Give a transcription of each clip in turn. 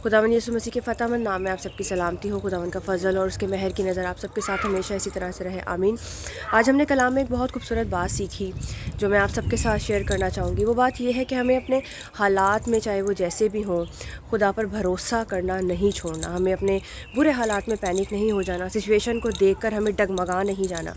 खुदावंद यीशु मसीह के फ़तेहमंद नाम में आप सबकी सलामती हो। खुदावंद का फ़ज़ल और उसके मेहर की नज़र आप सबके साथ हमेशा इसी तरह से रहे, आमीन। आज हमने कलाम में एक बहुत खूबसूरत बात सीखी जो मैं आप सबके साथ शेयर करना चाहूँगी। वो बात ये है कि हमें अपने हालात में, चाहे वो जैसे भी हों, खुदा पर भरोसा करना नहीं छोड़ना। हमें अपने बुरे हालात में पैनिक नहीं हो जाना, सिचुएशन को देखकर हमें डगमगा नहीं जाना।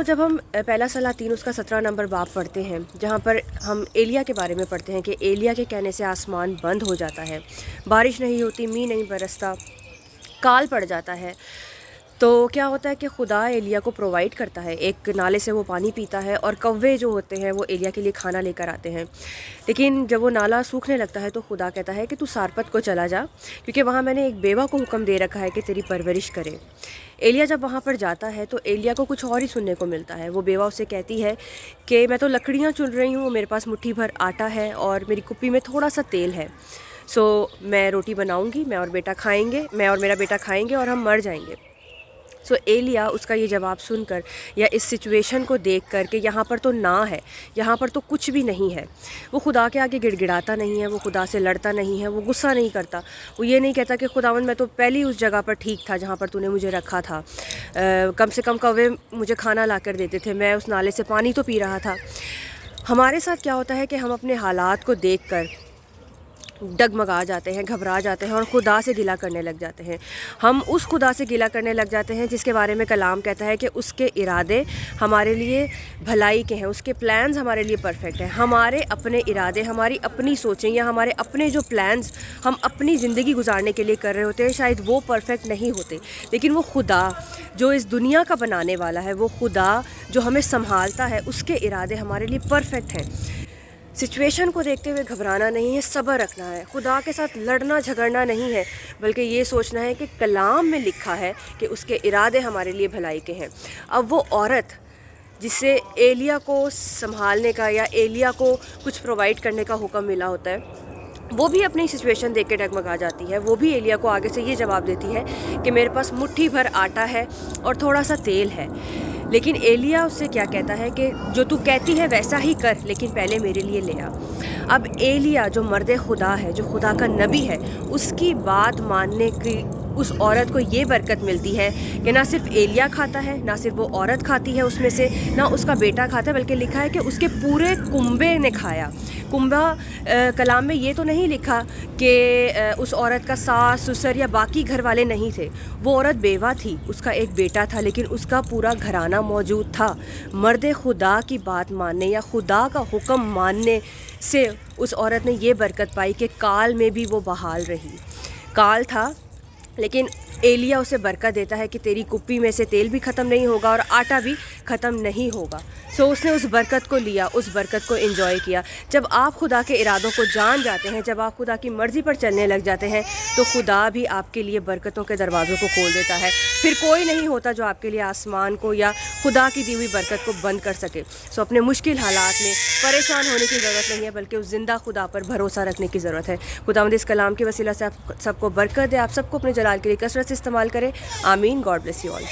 जब हम पहला सलाह 3 उसका 17 नंबर बाब पढ़ते हैं, जहाँ पर हम एलिया के बारे में पढ़ते हैं कि एलिया के कहने से आसमान बंद हो जाता है, बारिश नहीं होती, मींह नहीं बरसता, काल पड़ जाता है। तो क्या होता है कि खुदा एलिया को प्रोवाइड करता है, एक नाले से वो पानी पीता है और कौवे जो होते हैं वो एलिया के लिए खाना लेकर आते हैं। लेकिन जब वो नाला सूखने लगता है तो खुदा कहता है कि तू सारपत को चला जा, क्योंकि वहाँ मैंने एक बेवा को हुक्म दे रखा है कि तेरी परवरिश करे। एलिया जब वहाँ पर जाता है तो एलिया को कुछ और ही सुनने को मिलता है। वो बेवा उसे कहती है कि मैं तो लकड़ियाँ चुन रही हूँ, मेरे पास मुट्ठी भर आटा है और मेरी कुप्पी में थोड़ा सा तेल है। मैं रोटी बनाऊँगी, मैं और मेरा बेटा खाएँगे और हम मर जाएंगे। एलिया उसका ये जवाब सुनकर या इस सिचुएशन को देख कर कि यहाँ पर तो ना है, यहाँ पर तो कुछ भी नहीं है, वो खुदा के आगे गिड़गिड़ाता नहीं है, वो खुदा से लड़ता नहीं है, वो गुस्सा नहीं करता। वो ये नहीं कहता कि खुदावंद मैं तो पहले उस जगह पर ठीक था जहाँ पर तूने मुझे रखा था, कम से कम कौवे मुझे खाना ला कर देते थे, मैं उस नाले से पानी तो पी रहा था। हमारे साथ क्या होता है कि हम अपने हालात को देख कर डगमगा जाते हैं, घबरा जाते हैं और खुदा से गिला करने लग जाते हैं। हम उस खुदा से गिला करने लग जाते हैं जिसके बारे में कलाम कहता है कि उसके इरादे हमारे लिए भलाई के हैं, उसके प्लान्स हमारे लिए परफेक्ट हैं। हमारे अपने इरादे, हमारी अपनी सोचें या हमारे अपने जो प्लान्स हम अपनी ज़िंदगी गुजारने के लिए कर रहे होते हैं, शायद वो परफेक्ट नहीं होते, लेकिन वो खुदा जो इस दुनिया का बनाने वाला है, वो खुदा जो हमें संभालता है, उसके इरादे हमारे लिए परफेक्ट हैं। सिचुएशन को देखते हुए घबराना नहीं है, सब्र रखना है, खुदा के साथ लड़ना झगड़ना नहीं है, बल्कि ये सोचना है कि कलाम में लिखा है कि उसके इरादे हमारे लिए भलाई के हैं। अब वो औरत जिसे एलिया को संभालने का या एलिया को कुछ प्रोवाइड करने का हुक्म मिला होता है, वो भी अपनी सिचुएशन देख के डगमगा जाती है। वो भी एलिया को आगे से ये जवाब देती है कि मेरे पास मुट्ठी भर आटा है और थोड़ा सा तेल है। लेकिन एलिया उससे क्या कहता है कि जो तू कहती है वैसा ही कर, लेकिन पहले मेरे लिए ले आ। अब एलिया जो मर्द खुदा है, जो खुदा का नबी है, उसकी बात मानने की उस औरत को ये बरकत मिलती है कि ना सिर्फ एलिया खाता है, ना सिर्फ वो औरत खाती है उसमें से, ना उसका बेटा खाता है, बल्कि लिखा है कि उसके पूरे कुंबे ने खाया। कुंबा कलाम में ये तो नहीं लिखा कि उस औरत का सास ससुर या बाकी घर वाले नहीं थे। वो औरत बेवा थी, उसका एक बेटा था, लेकिन उसका पूरा घराना मौजूद था। मर्द खुदा की बात मानने या खुदा का हुक्म मानने से उस औरत ने ये बरकत पाई कि काल में भी वो बहाल रही। काल था, लेकिन एलिया उसे बरकत देता है कि तेरी कुप्पी में से तेल भी ख़त्म नहीं होगा और आटा भी ख़त्म नहीं होगा। उसने उस बरकत को लिया, उस बरकत को एंजॉय किया। जब आप खुदा के इरादों को जान जाते हैं, जब आप खुदा की मर्ज़ी पर चलने लग जाते हैं, तो खुदा भी आपके लिए बरकतों के दरवाज़ों को खोल देता है। फिर कोई नहीं होता जो आपके लिए आसमान को या खुदा की दी हुई बरकत को बंद कर सके। अपने मुश्किल हालात में परेशान होने की ज़रूरत नहीं है, बल्कि उस ज़िंदा खुदा पर भरोसा रखने की ज़रूरत है। खुदावंद इस कलाम की वसीला से आप सबको बरकत दे, आप सबको अपने जलाल के लिए कसरत से इस्तेमाल करें, आमीन। God bless you all.